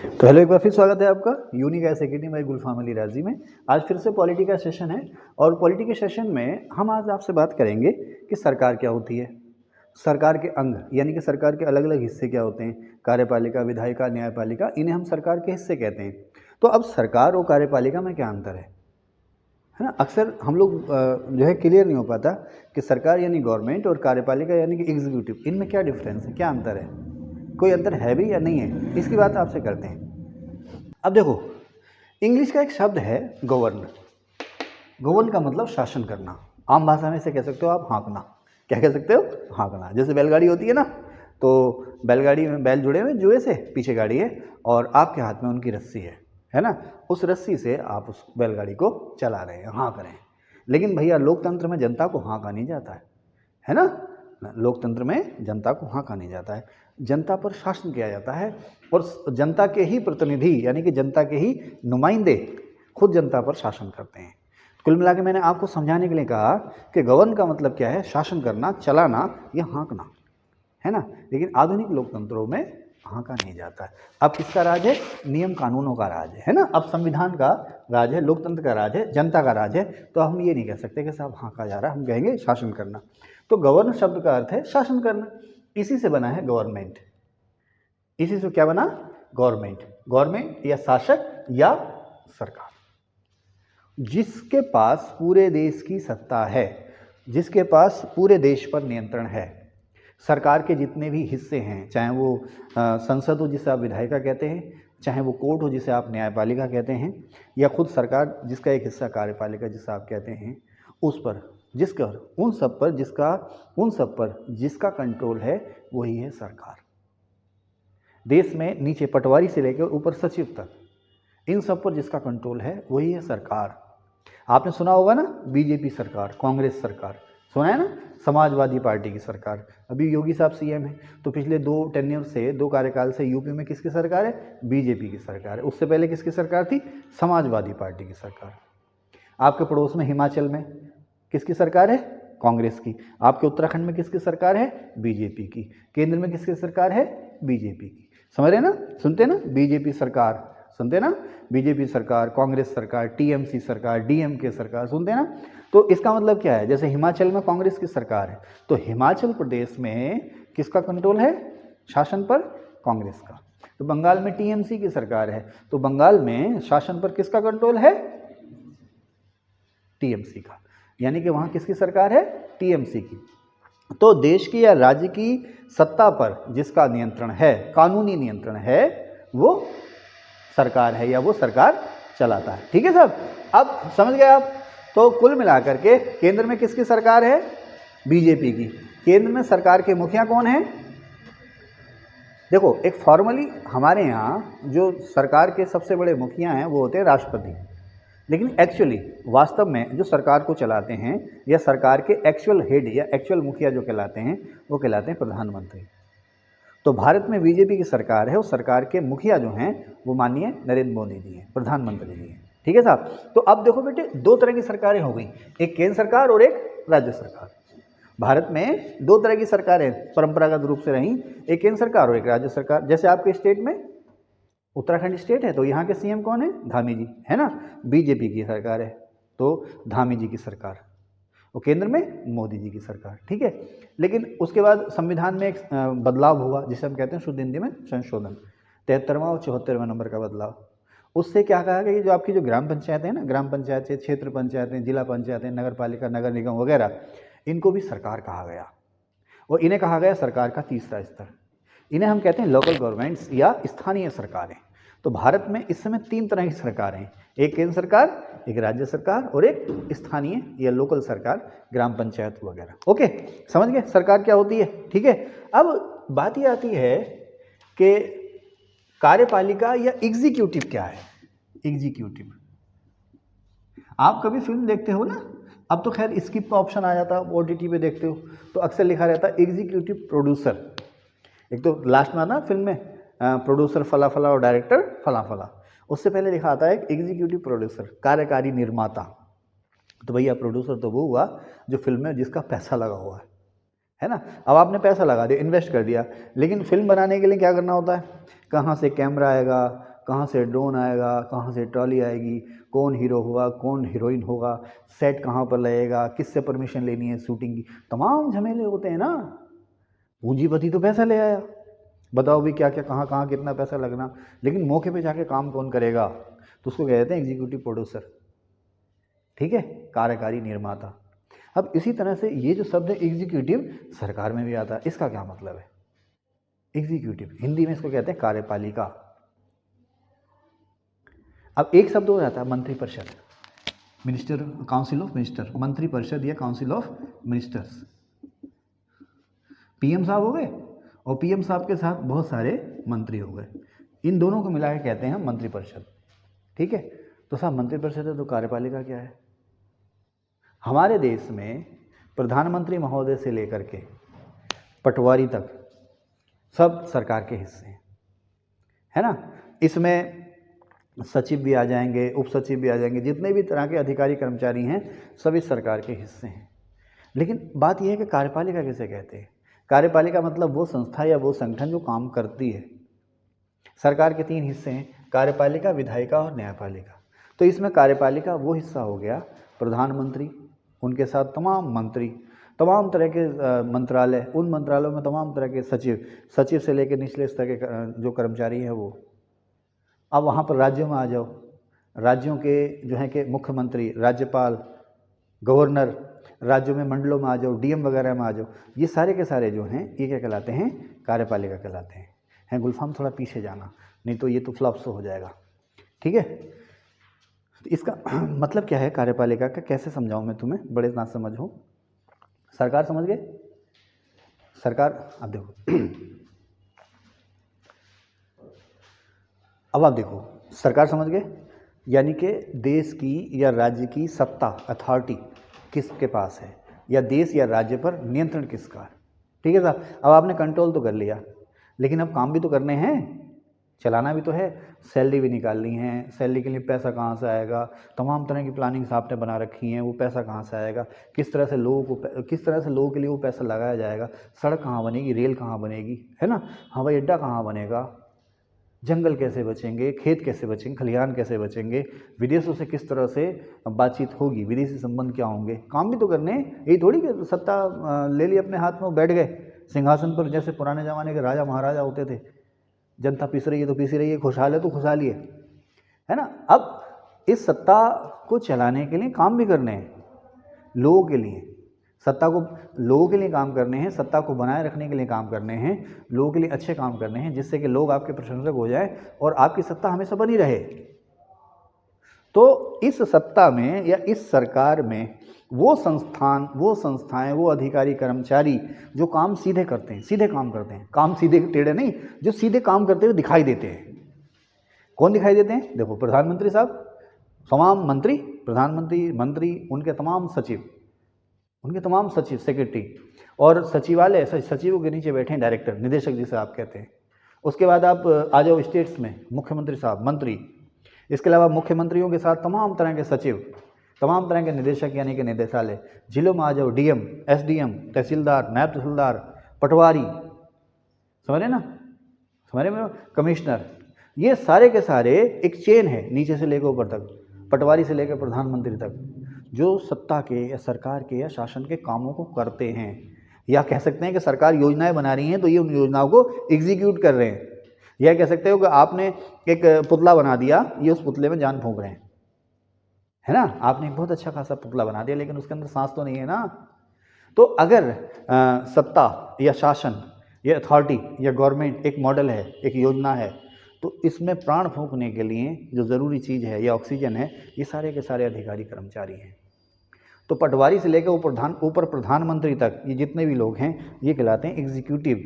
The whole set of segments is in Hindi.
तो हेलो, एक बार फिर स्वागत है आपका यूनिक एस एकेडमी बाई गुलफाम अली राजी में। आज फिर से पॉलिटी का सेशन है और पॉलिटी के सेशन में हम आज आपसे बात करेंगे कि सरकार क्या होती है, सरकार के अंग यानी कि सरकार के अलग अलग हिस्से क्या होते हैं। कार्यपालिका, विधायिका, न्यायपालिका, इन्हें हम सरकार के हिस्से कहते हैं। तो अब सरकार और कार्यपालिका में क्या अंतर है ना। अक्सर हम लोग जो है क्लियर नहीं हो पाता कि सरकार यानी गवर्नमेंट और कार्यपालिका यानी कि एग्जीक्यूटिव, इनमें क्या डिफरेंस है, क्या अंतर है, कोई अंतर है भी या नहीं है, इसकी बात आपसे करते हैं। अब देखो, इंग्लिश का एक शब्द है गवर्न। गवर्न का मतलब शासन करना। आम भाषा में इसे कह सकते हो आप हाँकना। क्या कह सकते हो? हाँकना। जैसे बैलगाड़ी होती है ना, तो बैलगाड़ी में बैल जुड़े हुए जुए से, पीछे गाड़ी है और आपके हाथ में उनकी रस्सी है ना। उस रस्सी से आप उस बैलगाड़ी को चला रहे हैं, हाँक रहे हैं। लेकिन भैया लोकतंत्र में जनता को हाँका नहीं जाता है ना। लोकतंत्र में जनता को हाँका नहीं जाता है, जनता पर शासन किया जाता है और जनता के ही प्रतिनिधि यानी कि जनता के ही नुमाइंदे खुद जनता पर शासन करते हैं। कुल मिला के मैंने आपको समझाने के लिए कहा कि गवर्न का मतलब क्या है, शासन करना, चलाना या हाँकना, है ना। लेकिन आधुनिक लोकतंत्रों में हाँका नहीं जाता है। अब किसका राज है? नियम कानूनों का राज है ना। अब संविधान का राज है, लोकतंत्र का राज है, जनता का राज है। तो हम ये नहीं कह सकते कि साहब हाँका जा रहा है, हम कहेंगे शासन करना। तो गवर्न शब्द का अर्थ है शासन करना, इसी से बना है गवर्नमेंट। इसी से क्या बना? गवर्नमेंट। गवर्नमेंट या शासक या सरकार, जिसके पास पूरे देश की सत्ता है, जिसके पास पूरे देश पर नियंत्रण है। सरकार के जितने भी हिस्से हैं, चाहे वो संसद हो जिसे आप विधायिका कहते हैं, चाहे वो कोर्ट हो जिसे आप न्यायपालिका कहते हैं, या खुद सरकार जिसका एक हिस्सा कार्यपालिका जिसे आप कहते हैं, उस पर जिसका उन सब पर जिसका कंट्रोल है वही है सरकार। देश में नीचे पटवारी से लेकर ऊपर सचिव तक, इन सब पर जिसका कंट्रोल है वही है सरकार। आपने सुना होगा ना, बीजेपी सरकार, कांग्रेस सरकार, सुना है ना, समाजवादी पार्टी की सरकार। अभी योगी साहब सीएम है, तो पिछले 2 कार्यकाल से यूपी में किसकी सरकार है? बीजेपी की सरकार है। उससे पहले किसकी सरकार थी? समाजवादी पार्टी की सरकार। आपके पड़ोस में हिमाचल में किसकी सरकार है? कांग्रेस की। आपके उत्तराखंड में किसकी सरकार है? बीजेपी की। केंद्र में किसकी सरकार है? बीजेपी की। समझ रहे ना, सुनते ना, बीजेपी सरकार, सुनते ना, बीजेपी सरकार, कांग्रेस सरकार, टीएमसी सरकार, डीएमके सरकार, सुनते ना। तो इसका मतलब क्या है? जैसे हिमाचल में कांग्रेस की सरकार है, तो हिमाचल प्रदेश में किसका कंट्रोल है शासन पर? कांग्रेस का। तो बंगाल में टीएमसी की सरकार है, तो बंगाल में शासन पर किसका कंट्रोल है? टीएमसी का। यानी कि वहां किसकी सरकार है? टीएमसी की। तो देश की या राज्य की सत्ता पर जिसका नियंत्रण है, कानूनी नियंत्रण है, वो सरकार है या वो सरकार चलाता है। ठीक है साहब, अब समझ गए आप। तो कुल मिलाकर के केंद्र में किसकी सरकार है? बीजेपी की। केंद्र में सरकार के मुखिया कौन है? देखो, एक फॉर्मली हमारे यहाँ जो सरकार के सबसे बड़े मुखिया हैं वो होते हैं राष्ट्रपति, लेकिन एक्चुअली वास्तव में जो सरकार को चलाते हैं या सरकार के एक्चुअल हेड या एक्चुअल मुखिया जो कहलाते हैं वो कहलाते हैं प्रधानमंत्री। तो भारत में बीजेपी की सरकार है, उस सरकार के मुखिया जो हैं वो माननीय नरेंद्र मोदी जी हैं, प्रधानमंत्री जी हैं। ठीक है साहब। तो अब देखो बेटे, 2 तरह की सरकारें हो गई, एक केंद्र सरकार और एक राज्य सरकार। भारत में 2 तरह की सरकारें परंपरागत रूप से रही, एक केंद्र सरकार और एक राज्य सरकार। जैसे आपके स्टेट में उत्तराखंड स्टेट है, तो यहाँ के सीएम कौन है? धामी जी, है ना। बीजेपी की सरकार है तो धामी जी की सरकार, और केंद्र में मोदी जी की सरकार। ठीक है। लेकिन उसके बाद संविधान में एक बदलाव हुआ जिसे हम कहते हैं शुद्ध हिंदी में संशोधन, 73वां और 74वें नंबर का बदलाव। उससे क्या कहा गया कि जो आपकी जो ग्राम पंचायतें हैं ना, ग्राम पंचायतें, क्षेत्र पंचायतें, जिला पंचायतें, नगर पालिका, नगर निगम वगैरह, इनको भी सरकार कहा गया और इन्हें कहा गया सरकार का तीसरा स्तर। इन्हें हम कहते हैं लोकल गवर्नमेंट्स या स्थानीय सरकारें। तो भारत में इस समय 3 तरह की सरकारें हैं, एक केंद्र सरकार, एक राज्य सरकार और एक स्थानीय या लोकल सरकार, ग्राम पंचायत वगैरह। ओके, समझ गए सरकार क्या होती है। ठीक है। अब बात ये आती है कि कार्यपालिका या एग्जीक्यूटिव क्या है। एग्जीक्यूटिव, आप कभी फिल्म देखते हो ना, अब तो खैर स्किप का ऑप्शन आ जाता है, ओटीटी पे देखते हो तो अक्सर लिखा रहता है एग्जीक्यूटिव प्रोड्यूसर। एक तो लास्ट में आता फिल्म में प्रोड्यूसर फला फला और डायरेक्टर फला फला, उससे पहले लिखा आता है एग्जीक्यूटिव प्रोड्यूसर, कार्यकारी निर्माता। तो भैया प्रोड्यूसर तो वो हुआ जो फिल्म में जिसका पैसा लगा हुआ है ना। अब आपने पैसा लगा दिया, इन्वेस्ट कर दिया, लेकिन फिल्म बनाने के लिए क्या करना होता है? कहाँ से कैमरा आएगा, कहाँ से ड्रोन आएगा, कहाँ से ट्रॉली आएगी, कौन हीरो होगा, कौन हीरोइन होगा, सेट कहाँ पर लगेगा, किससे परमिशन लेनी है शूटिंग की, तमाम झमेले होते हैं ना। पूंजीपति तो पैसा ले आया, बताओ भी क्या क्या कहाँ कहाँ कितना पैसा लगना, लेकिन मौके पे जाके काम कौन करेगा, तो उसको कहते हैं एग्जीक्यूटिव प्रोड्यूसर, ठीक है, कार्यकारी निर्माता। अब इसी तरह से ये जो शब्द है एग्जीक्यूटिव सरकार में भी आता है। इसका क्या मतलब है? एग्जीक्यूटिव हिंदी में इसको कहते हैं कार्यपालिका। अब एक शब्द हो जाता है मंत्रिपरिषद, मिनिस्टर, काउंसिल ऑफ मिनिस्टर, मंत्रिपरिषद या काउंसिल ऑफ मिनिस्टर्स। पीएम साहब हो गए और पीएम साहब के साथ बहुत सारे मंत्री हो गए, इन दोनों को मिला के कहते हैं मंत्रिपरिषद, ठीक है। तो साहब मंत्रिपरिषद है तो कार्यपालिका क्या है? हमारे देश में प्रधानमंत्री महोदय से लेकर के पटवारी तक सब सरकार के हिस्से हैं, है ना। इसमें सचिव भी आ जाएंगे, उप सचिव भी आ जाएंगे, जितने भी तरह के अधिकारी कर्मचारी हैं सभी सरकार के हिस्से हैं। लेकिन बात यह है कि कार्यपालिका किसे कहते हैं? कार्यपालिका मतलब वो संस्था या वो संगठन जो काम करती है। सरकार के 3 हिस्से हैं, कार्यपालिका, विधायिका और न्यायपालिका। तो इसमें कार्यपालिका वो हिस्सा हो गया प्रधानमंत्री, उनके साथ तमाम मंत्री, तमाम तरह के मंत्रालय, उन मंत्रालयों में तमाम तरह के सचिव, सचिव से लेकर निचले स्तर के जो कर्मचारी हैं वो। अब वहाँ पर राज्यों में आ जाओ, राज्यों के जो हैं कि मुख्यमंत्री, राज्यपाल, गवर्नर, राज्यों में मंडलों में आ जाओ, डीएम वगैरह में आ जाओ, ये सारे के सारे जो हैं ये क्या कहलाते हैं? कार्यपालिका कहलाते हैं। गुलफाम थोड़ा पीछे जाना, नहीं तो ये तो फ्लॉप हो जाएगा, ठीक है। तो इसका मतलब क्या है कार्यपालिका का, कैसे समझाऊं मैं तुम्हें, बड़े ना समझो। सरकार समझ गए? सरकार, अब देखो अब आप देखो, सरकार समझ गए, यानी कि देश की या राज्य की सत्ता, अथॉरिटी किसके पास है, या देश या राज्य पर नियंत्रण किसका है, ठीक है साहब। अब आपने कंट्रोल तो कर लिया, लेकिन अब काम भी तो करने हैं, चलाना भी तो है, सैलरी भी निकालनी है, सैलरी के लिए पैसा कहाँ से आएगा, तमाम तरह की प्लानिंग्स आपने बना रखी हैं, वो पैसा कहाँ से आएगा, किस तरह से लोगों के लिए वो पैसा लगाया जाएगा, सड़क कहाँ बनेगी, रेल कहाँ बनेगी, है ना, हवाई अड्डा कहाँ बनेगा, जंगल कैसे बचेंगे, खेत कैसे बचेंगे, खलिहान कैसे बचेंगे, विदेशों से किस तरह से बातचीत होगी, विदेशी संबंध क्या होंगे, काम भी तो करने। यही थोड़ी कि सत्ता ले ली अपने हाथ में, बैठ गए सिंहासन पर, जैसे पुराने ज़माने के राजा महाराजा होते थे, जनता पीस रही है तो पीसी रही है, खुशहाल है तो खुशहाली है ना। अब इस सत्ता को चलाने के लिए काम भी करने हैं, लोगों के लिए, सत्ता को लोगों के लिए काम करने हैं, सत्ता को बनाए रखने के लिए काम करने हैं, लोगों के लिए अच्छे काम करने हैं, जिससे कि लोग आपके प्रशंसक हो जाए और आपकी सत्ता हमेशा बनी रहे। तो इस सत्ता में या इस सरकार में वो संस्थाएं, वो अधिकारी कर्मचारी जो काम सीधे करते हैं, सीधे काम करते हैं, काम सीधे टेढ़े नहीं, जो सीधे काम करते हुए दिखाई देते हैं। कौन दिखाई देते हैं? देखो, प्रधानमंत्री साहब, तमाम मंत्री, प्रधानमंत्री, मंत्री, उनके तमाम सचिव, सेक्रेटरी, और सचिवालय, सचिवों के नीचे बैठे हैं डायरेक्टर, निदेशक जिसे आप कहते हैं। उसके बाद आप आ जाओ स्टेट्स में, मुख्यमंत्री साहब, मंत्री। इसके अलावा मुख्यमंत्रियों के साथ तमाम तरह के सचिव, तमाम तरह के निदेशक यानी कि निदेशालय। जिलों में आ जाओ डीएम, एसडीएम, तहसीलदार, नायब तहसीलदार, पटवारी, समझ रहे ना, समझ रहे में, कमिश्नर। ये सारे के सारे एक चेन है, नीचे से लेकर ऊपर तक, पटवारी से लेकर प्रधानमंत्री तक, जो सत्ता के या सरकार के या शासन के कामों को करते हैं। या कह सकते हैं कि सरकार योजनाएं बना रही हैं तो ये उन योजनाओं को एग्जीक्यूट कर रहे हैं। यह कह सकते हो कि आपने एक पुतला बना दिया, ये उस पुतले में जान फूंक रहे हैं, है ना। आपने एक बहुत अच्छा खासा पुतला बना दिया, लेकिन उसके अंदर सांस तो नहीं है ना। तो अगर सत्ता या शासन या अथॉरिटी या गवर्नमेंट एक मॉडल है, एक योजना है, तो इसमें प्राण फूंकने के लिए जो ज़रूरी चीज़ है या ऑक्सीजन है, ये सारे के सारे अधिकारी कर्मचारी हैं। तो पटवारी से लेकर ऊपर प्रधानमंत्री तक ये जितने भी लोग हैं, ये कहलाते हैं एग्जीक्यूटिव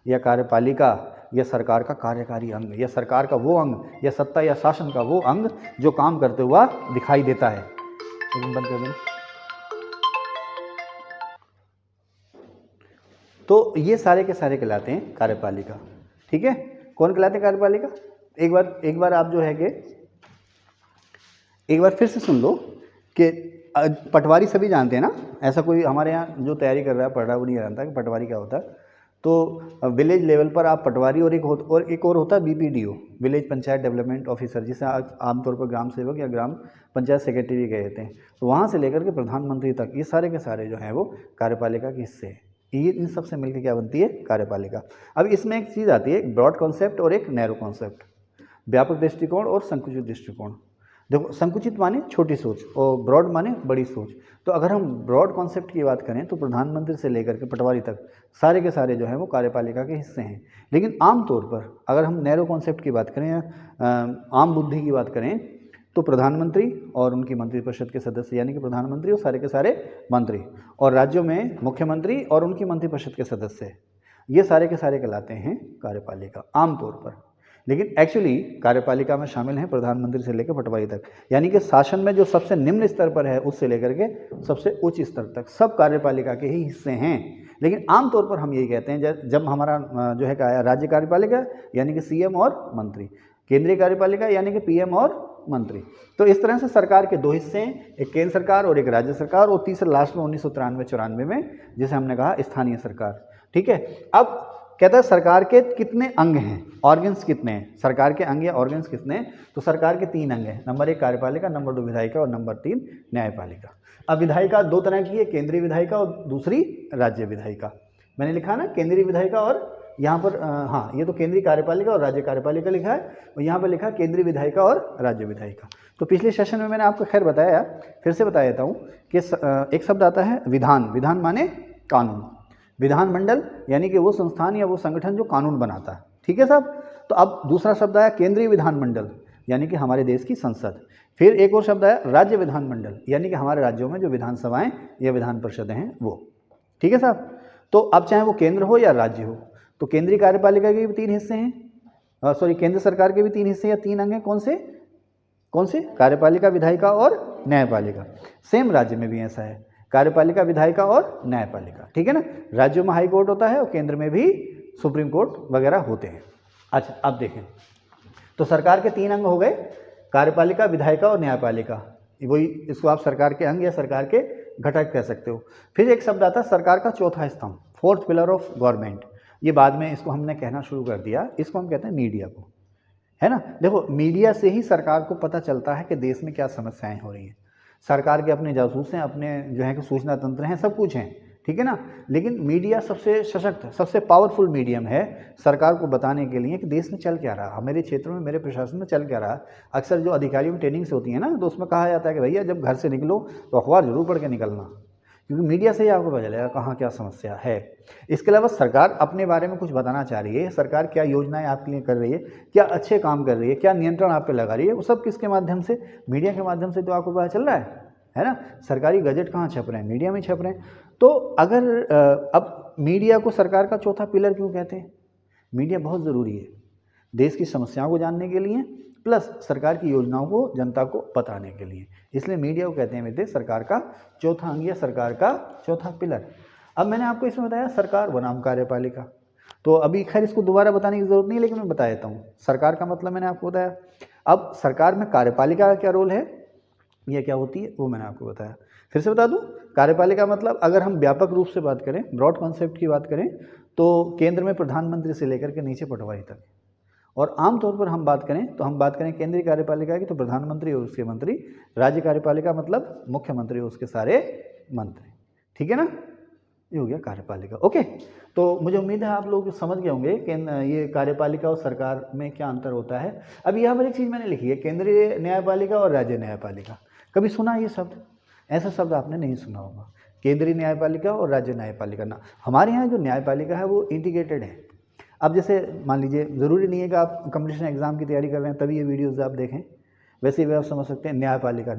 या कार्यपालिका या सरकार का कार्यकारी अंग, या सरकार का वो अंग, या सत्ता या शासन का वो अंग जो काम करते हुआ दिखाई देता है। बंद कर देना। तो ये सारे के सारे कहलाते हैं कार्यपालिका, ठीक है। कौन कहलाते हैं कार्यपालिका? एक बार आप जो है कि एक बार फिर से सुन लो कि पटवारी सभी जानते हैं ना, ऐसा कोई हमारे यहाँ जो तैयारी कर रहा है, पढ़ रहा है, वो नहीं जानता कि पटवारी क्या होता है। तो विलेज लेवल पर आप पटवारी और एक और होता है बीपीडीओ, विलेज पंचायत डेवलपमेंट ऑफिसर, जिसे आमतौर पर ग्राम सेवक या ग्राम पंचायत सेक्रेटरी भी कहते हैं। तो वहाँ से लेकर के प्रधानमंत्री तक ये सारे के सारे जो हैं वो कार्यपालिका के हिस्से हैं। ये इन सब से मिलकर क्या बनती है? कार्यपालिका। अब इसमें एक चीज़ आती है, एक ब्रॉड कॉन्सेप्ट और एक नैरो कॉन्सेप्ट, व्यापक दृष्टिकोण और संकुचित दृष्टिकोण। देखो, संकुचित माने छोटी सोच और ब्रॉड माने बड़ी सोच। तो अगर हम ब्रॉड कॉन्सेप्ट की बात करें तो प्रधानमंत्री से लेकर के पटवारी तक सारे के सारे जो है वो कार्यपालिका के हिस्से हैं। लेकिन आमतौर पर अगर हम नैरो कॉन्सेप्ट की बात करें या आम बुद्धि की बात करें तो प्रधानमंत्री और उनकी मंत्रिपरिषद के सदस्य, यानी कि प्रधानमंत्री और सारे के सारे मंत्री, और राज्यों में मुख्यमंत्री और उनकी मंत्रिपरिषद के सदस्य, ये सारे के सारे कहलाते हैं कार्यपालिका आमतौर पर। लेकिन एक्चुअली कार्यपालिका में शामिल हैं प्रधानमंत्री से लेकर पटवारी तक, यानी कि शासन में जो सबसे निम्न स्तर पर है उससे लेकर के सबसे उच्च स्तर तक सब कार्यपालिका के ही हिस्से हैं। लेकिन आमतौर पर हम यही कहते हैं जब हमारा जो है क्या राज्य कार्यपालिका यानी कि सीएम और मंत्री, केंद्रीय कार्यपालिका यानी कि पीएम और मंत्री। तो इस तरह से सरकार के दो हिस्से हैं, एक केंद्र सरकार और एक राज्य सरकार, और तीसरा लास्ट में 1993-94 में जिसे हमने कहा स्थानीय सरकार। ठीक है। अब कहता है सरकार के कितने अंग हैं, ऑर्गन्स कितने हैं, सरकार के अंग या ऑर्गन्स कितने हैं? तो सरकार के 3 अंग हैं, नंबर 1 कार्यपालिका, नंबर 2 विधायिका और नंबर 3 न्यायपालिका। अब विधायिका 2 तरह की है, केंद्रीय विधायिका और दूसरी राज्य विधायिका। मैंने लिखा ना केंद्रीय विधायिका, और यहाँ पर हाँ, ये तो केंद्रीय कार्यपालिका और राज्य कार्यपालिका लिखा है, और यहाँ पर लिखा केंद्रीय विधायिका और राज्य विधायिका। तो पिछले सेशन में मैंने आपको खैर बताया, फिर से बता देता हूँ कि एक शब्द आता है विधान। विधान माने कानून। विधानमंडल यानी कि वो संस्थान या वो संगठन जो कानून बनाता है। ठीक है साहब। तो अब दूसरा शब्द आया केंद्रीय विधानमंडल, यानी कि हमारे देश की संसद। फिर एक और शब्द आया राज्य विधानमंडल, यानी कि हमारे राज्यों में जो विधानसभाएं या विधान परिषदें हैं वो। ठीक है साहब। तो अब चाहे वो केंद्र हो या राज्य हो, तो केंद्रीय कार्यपालिका के भी 3 हिस्से हैं, केंद्र सरकार के भी 3 हिस्से या 3 अंग हैं। कौन से? कार्यपालिका, विधायिका और न्यायपालिका। सेम राज्य में भी ऐसा है, कार्यपालिका, विधायिका और न्यायपालिका। ठीक है ना। राज्यों में हाई कोर्ट होता है और केंद्र में भी सुप्रीम कोर्ट वगैरह होते हैं। अच्छा, अब देखें तो सरकार के 3 अंग हो गए, कार्यपालिका, विधायिका और न्यायपालिका। वही, इसको आप सरकार के अंग या सरकार के घटक कह सकते हो। फिर एक शब्द आता है सरकार का चौथा स्तंभ, 4th पिलर ऑफ गवर्नमेंट। ये बाद में इसको हमने कहना शुरू कर दिया, इसको हम कहते हैं मीडिया को, है ना। देखो, मीडिया से ही सरकार को पता चलता है कि देश में क्या समस्याएं हो रही हैं। सरकार के अपने जासूस हैं, अपने जो है कि सूचना तंत्र हैं, सब कुछ हैं। ठीक है ना। लेकिन मीडिया सबसे सशक्त, सबसे पावरफुल मीडियम है सरकार को बताने के लिए कि देश में चल क्या रहा, मेरे क्षेत्र में, मेरे प्रशासन में चल क्या रहा। अक्सर जो अधिकारियों की ट्रेनिंग्स होती है ना, तो उसमें कहा जाता है कि भैया जब घर से निकलो तो अखबार जरूर पढ़ के निकलना, क्योंकि मीडिया से ही आपको पता चलेगा कहाँ क्या समस्या है। इसके अलावा सरकार अपने बारे में कुछ बताना चाह रही है, सरकार क्या योजनाएं आपके लिए कर रही है, क्या अच्छे काम कर रही है, क्या नियंत्रण आप पे लगा रही है, वो सब किसके माध्यम से? मीडिया के माध्यम से तो आपको पता चल रहा है ना। सरकारी गजट कहाँ छप रहे हैं? मीडिया में छप रहे हैं। तो अगर अब मीडिया को सरकार का चौथा पिलर क्यों कहते हैं? मीडिया बहुत ज़रूरी है देश की समस्याओं को जानने के लिए, प्लस सरकार की योजनाओं को जनता को बताने के लिए, इसलिए मीडिया को कहते हैं मित्र सरकार का चौथा अंग या सरकार का चौथा पिलर। अब मैंने आपको इसमें बताया सरकार बनाम कार्यपालिका, तो अभी खैर इसको दोबारा बताने की जरूरत नहीं है, लेकिन मैं बता देता हूँ। सरकार का मतलब मैंने आपको बताया। अब सरकार में कार्यपालिका का क्या रोल है, यह क्या होती है, वो मैंने आपको बताया। फिर से बता दूं, कार्यपालिका मतलब अगर हम व्यापक रूप से बात करें, ब्रॉड कॉन्सेप्ट की बात करें, तो केंद्र में प्रधानमंत्री से लेकर के नीचे पटवारी तक, और आमतौर पर हम बात करें तो हम बात करें केंद्रीय कार्यपालिका की तो प्रधानमंत्री और उसके मंत्री, राज्य कार्यपालिका मतलब मुख्यमंत्री और उसके सारे मंत्री। ठीक है ना, ये हो गया कार्यपालिका। ओके, तो मुझे उम्मीद है आप लोग समझ गए होंगे कि ये कार्यपालिका और सरकार में क्या अंतर होता है। अब यहाँ पर एक चीज़ मैंने लिखी है, केंद्रीय न्यायपालिका और राज्य न्यायपालिका। कभी सुना ये शब्द? ऐसा शब्द आपने नहीं सुना होगा, केंद्रीय न्यायपालिका और राज्य न्यायपालिका ना। हमारे यहाँ जो न्यायपालिका है वो इंटीग्रेटेड है। अब जैसे मान लीजिए, ज़रूरी नहीं है कि आप कंपटीशन एग्जाम की तैयारी कर रहे हैं तभी ये वीडियोज़ आप देखें, वैसे भी आप समझ सकते हैं। न्यायपालिका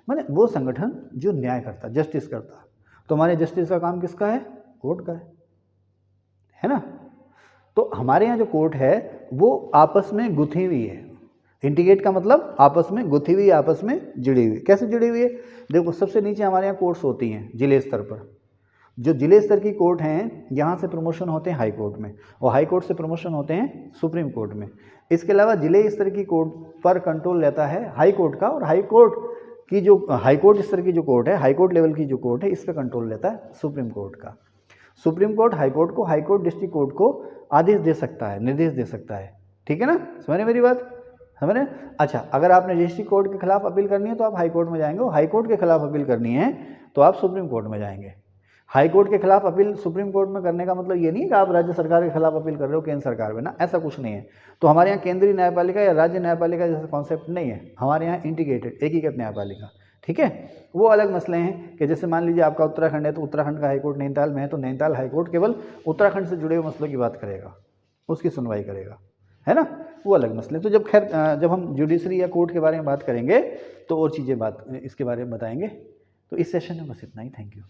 माने वो संगठन जो न्याय करता, जस्टिस करता। तो हमारे जस्टिस का काम किसका है? कोर्ट का है ना। तो हमारे यहाँ जो कोर्ट है वो आपस में गुथी हुई है। इंटीग्रेट का मतलब आपस में गुथी हुई, आपस में जुड़ी हुई। कैसे जुड़ी हुई है? देखो, सबसे नीचे हमारे यहाँ कोर्ट्स होती हैं जिले स्तर पर। जो जिले स्तर की कोर्ट हैं, यहाँ से प्रमोशन होते हैं हाई कोर्ट में, और हाई कोर्ट से प्रमोशन होते हैं सुप्रीम कोर्ट में। इसके अलावा जिले स्तर की कोर्ट पर कंट्रोल रहता है हाई कोर्ट का, और हाई कोर्ट स्तर की जो कोर्ट है, हाई कोर्ट लेवल की जो कोर्ट है, इस पर कंट्रोल रहता है सुप्रीम कोर्ट का। सुप्रीम कोर्ट हाई कोर्ट को, हाई कोर्ट डिस्ट्रिक्ट कोर्ट को आदेश दे सकता है, निर्देश दे सकता है। ठीक है ना, समझ रहे मेरी बात, समझ रहे? अच्छा, अगर आपने डिस्ट्रिक्ट कोर्ट के खिलाफ अपील करनी है तो आप हाई कोर्ट में जाएंगे, हाई कोर्ट के खिलाफ अपील करनी है तो आप सुप्रीम कोर्ट में जाएंगे। हाई कोर्ट के खिलाफ अपील सुप्रीम कोर्ट में करने का मतलब ये नहीं है कि आप राज्य सरकार के खिलाफ अपील कर रहे हो केंद्र सरकार में ना, ऐसा कुछ नहीं है। तो हमारे यहाँ केंद्रीय न्यायपालिका या राज्य न्यायपालिका जैसा कॉन्सेप्ट नहीं है, हमारे यहाँ इंटीग्रेटेड एकीकृत न्यायपालिका। ठीक है, वो अलग मसले हैं कि जैसे मान लीजिए आपका उत्तराखंड है तो उत्तराखंड का हाईकोर्ट नैनीताल में है तो नैनीताल हाईकोर्ट केवल उत्तराखंड से जुड़े हुए मसलों की बात करेगा, उसकी सुनवाई करेगा, है ना, वो अलग मसले। तो जब खैर जब हम जुडिशरी या कोर्ट के बारे में बात करेंगे तो और चीज़ें बात इसके बारे में बताएंगे। तो इस सेशन में बस इतना ही, थैंक यू।